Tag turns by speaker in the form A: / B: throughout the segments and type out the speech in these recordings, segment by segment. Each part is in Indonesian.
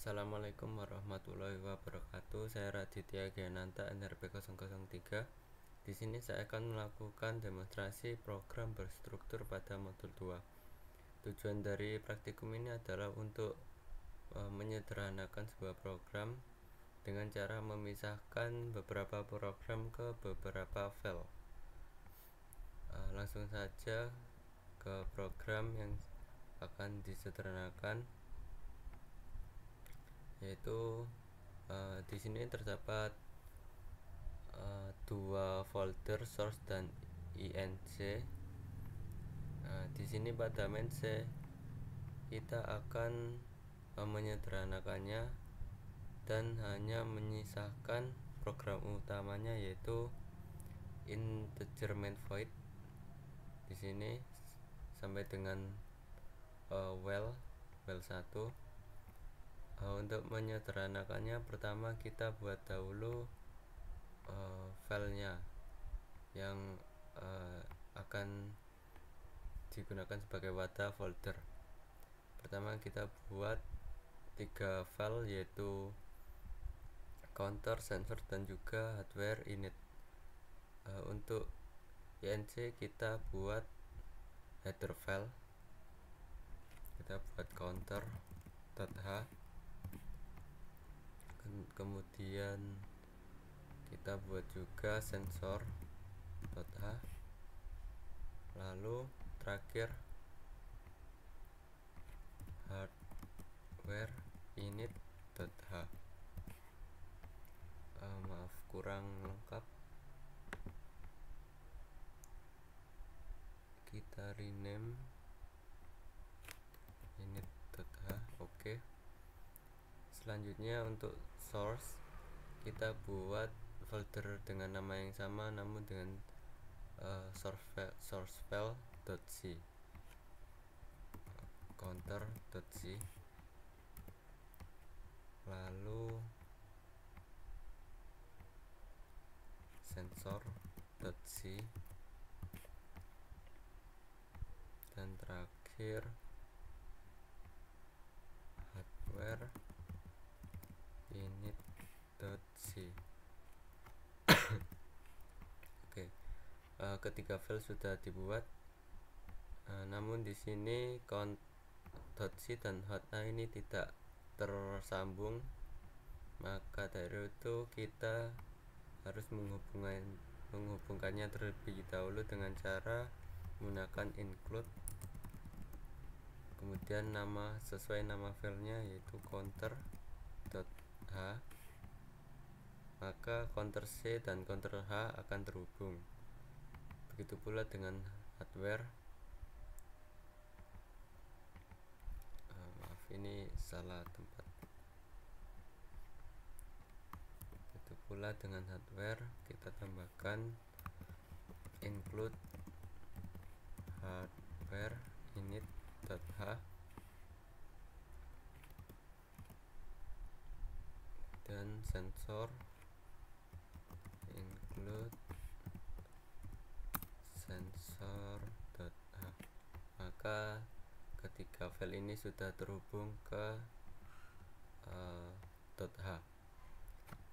A: Assalamualaikum warahmatullahi wabarakatuh. Saya Raditya Gyananta, NRP 003. Di sini saya akan melakukan demonstrasi program berstruktur pada modul 2. Tujuan dari praktikum ini adalah untuk menyederhanakan sebuah program dengan cara memisahkan beberapa program ke beberapa file. Langsung saja ke program yang akan disederhanakan, yaitu di sini terdapat dua folder source dan inc. Di sini pada main C kita akan menyederhanakannya dan hanya menyisakan program utamanya, yaitu integer main void di sini sampai dengan well 1. Untuk menyederhanakannya, pertama kita buat dahulu filenya yang akan digunakan sebagai wadah folder. Pertama kita buat 3 file, yaitu counter, sensor, dan juga hardware init. Untuk inc kita buat header file, kita buat counter.h, kemudian kita buat juga sensor.h, lalu terakhir hardware init.h. Maaf kurang lengkap, kita rename init.h. Oke. Selanjutnya untuk source kita buat folder dengan nama yang sama namun dengan source file.c, counter.c, lalu sensor.c, dan terakhir hardware init.c. Oke. Ketiga file sudah dibuat, namun di sini count.c dan hotnya ini tidak tersambung, maka dari itu kita harus menghubungkannya terlebih dahulu dengan cara menggunakan include, kemudian nama sesuai nama filenya yaitu counter.h, maka counter C dan counter H akan terhubung. Begitu pula dengan hardware. Maaf, ini salah tempat. Begitu pula dengan hardware, kita tambahkan include hardware init.h, dan sensor include sensor.h. Maka ketiga file ini sudah terhubung ke .h.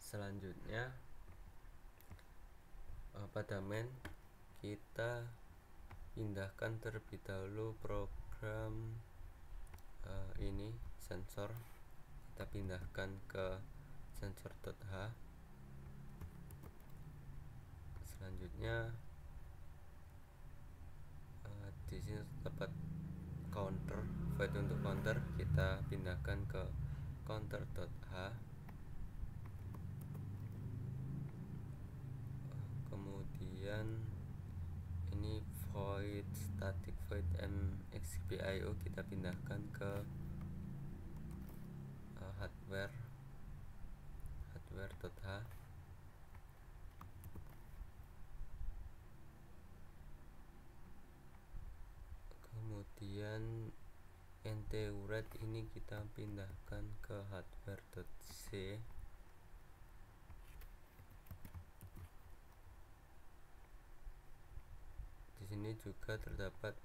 A: Selanjutnya pada main kita pindahkan terlebih dahulu program ini sensor, kita pindahkan ke sensor.h. Selanjutnya di sini terdapat counter, void untuk counter, kita pindahkan ke counter.h. Kemudian ini void static void mxbio kita pindahkan ke hardware.h. Kemudian ntURED ini kita pindahkan ke hardware.c. Di sini juga terdapat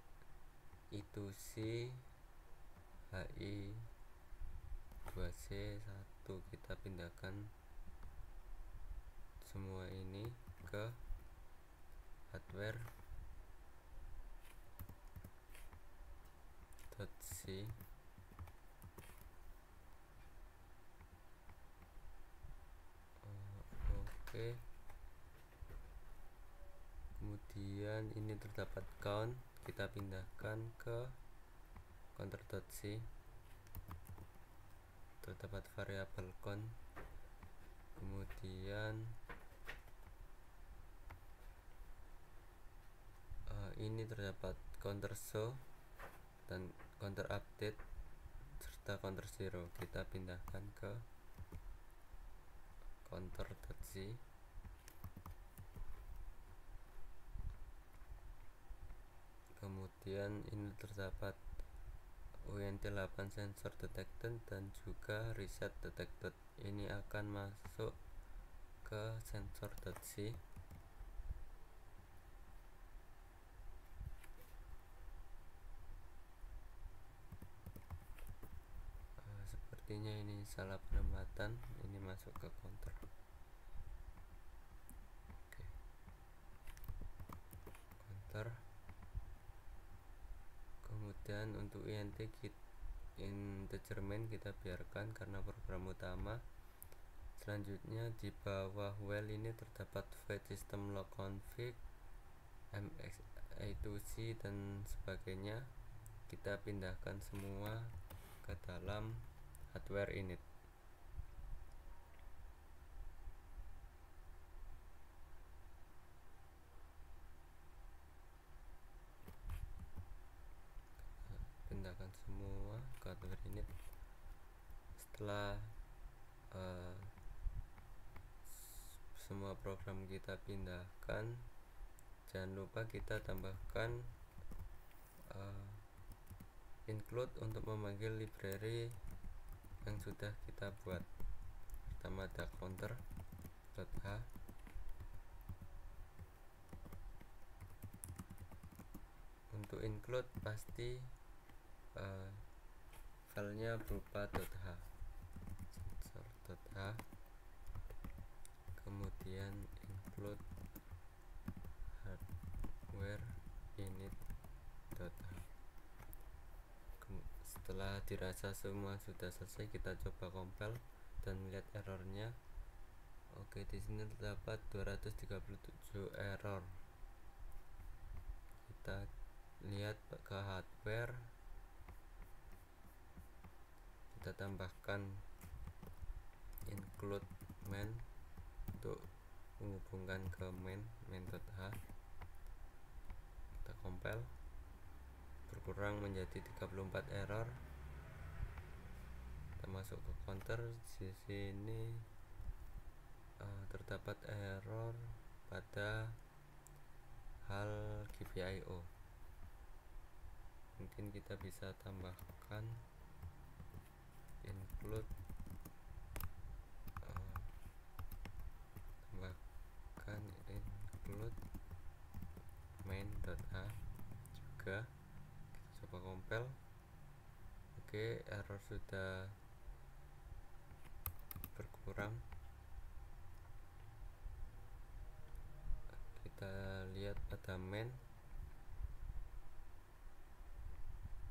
A: I2C, HI, 2C 1 kita pindahkan semua ini ke hardware .c. Oke, kemudian ini terdapat count, kita pindahkan ke counter.c. terdapat variabel count, kemudian ini terdapat counter show dan counter update serta counter zero, kita pindahkan ke counter.c. kemudian ini terdapat UNT8 sensor detected dan juga reset detected, ini akan masuk ke sensor.c. Sepertinya ini salah penempatan, ini masuk ke counter. Oke. Counter. Kemudian untuk integer main kita biarkan karena program utama. Selanjutnya di bawah while ini terdapat void system log config, mx_a_to_c dan sebagainya, kita pindahkan semua ke dalam hardware init. Pindahkan semua ke hardware init. Setelah semua program kita pindahkan, jangan lupa kita tambahkan include untuk memanggil library yang sudah kita buat. Pertama ada counter.h, untuk include pasti filenya berupa .h, sensor.h, kemudian include hardware init.h. Setelah dirasa semua sudah selesai, kita coba compile dan melihat errornya. Oke, di sini terdapat 237 error. Kita lihat ke hardware, kita tambahkan include main untuk menghubungkan ke main.h. Kita compile, berkurang menjadi 34 error. Kita masuk ke counter. Di sini terdapat error pada hal GPIO. Mungkin kita bisa tambahkan include main.h juga. Kita coba compile. Oke, error sudah berkurang. Kita lihat pada main.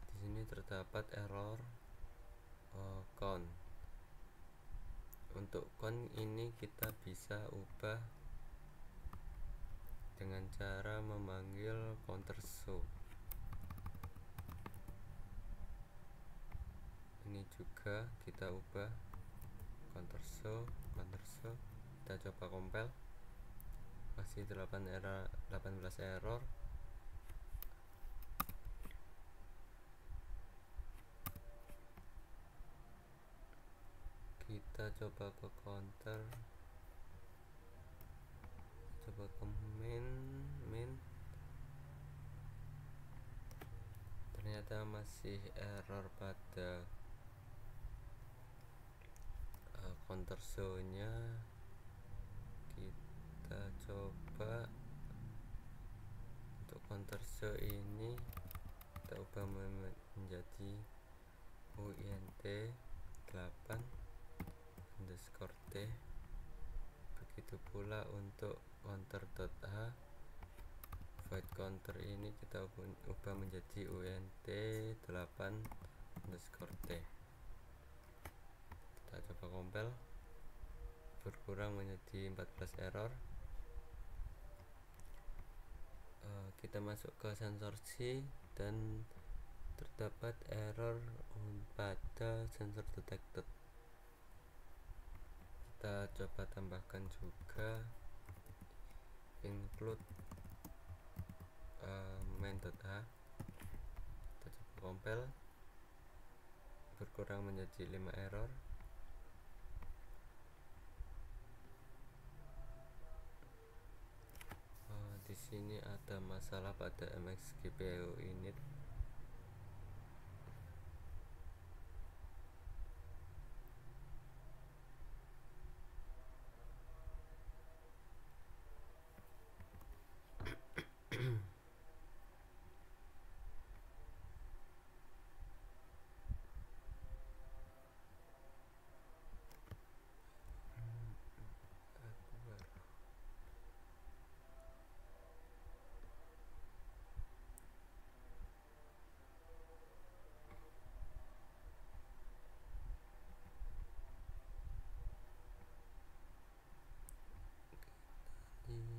A: Di sini terdapat error count. Untuk count ini kita bisa ubah dengan cara memanggil counter show. Ini juga kita ubah counter show. Kita coba compile, masih 18 error. Kita coba ke counter, coba ke main. Ternyata masih error pada counter show nya. Kita coba untuk counter show ini kita ubah menjadi UINT 8 begitu pula untuk counter.h. Void counter ini kita ubah menjadi unt8_t. Kita coba compile, berkurang menjadi 14 error. Kita masuk ke sensor C dan terdapat error pada sensor detected. Kita coba tambahkan juga include main.h. Kita coba compile, berkurang menjadi 5 error. Di sini ada masalah pada MX GPIO init.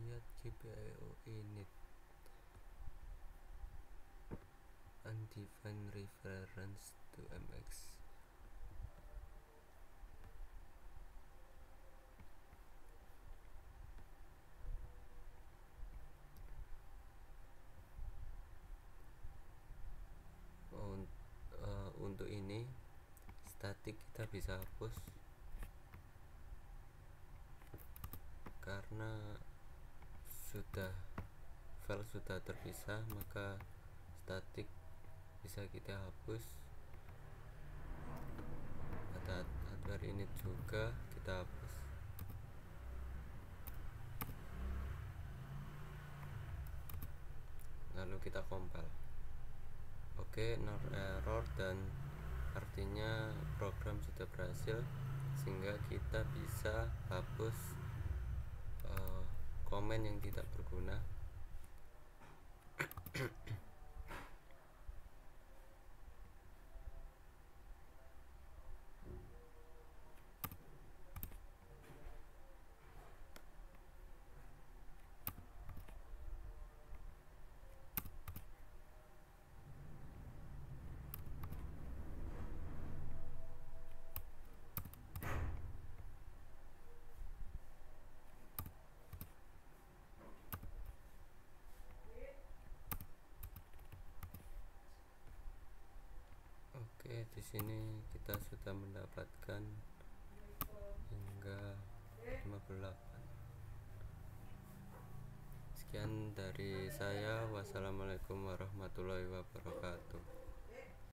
A: Lihat GPIO init undefined reference to MX. Untuk ini statik kita bisa hapus karena file sudah terpisah, maka statik bisa kita hapus. Pada hardware init juga kita hapus. Lalu kita compile. Oke, no error, dan artinya program sudah berhasil, sehingga kita bisa hapus komen yang tidak berguna. Oke, di sini kita sudah mendapatkan hingga 58. Sekian dari saya. Wassalamualaikum warahmatullahi wabarakatuh.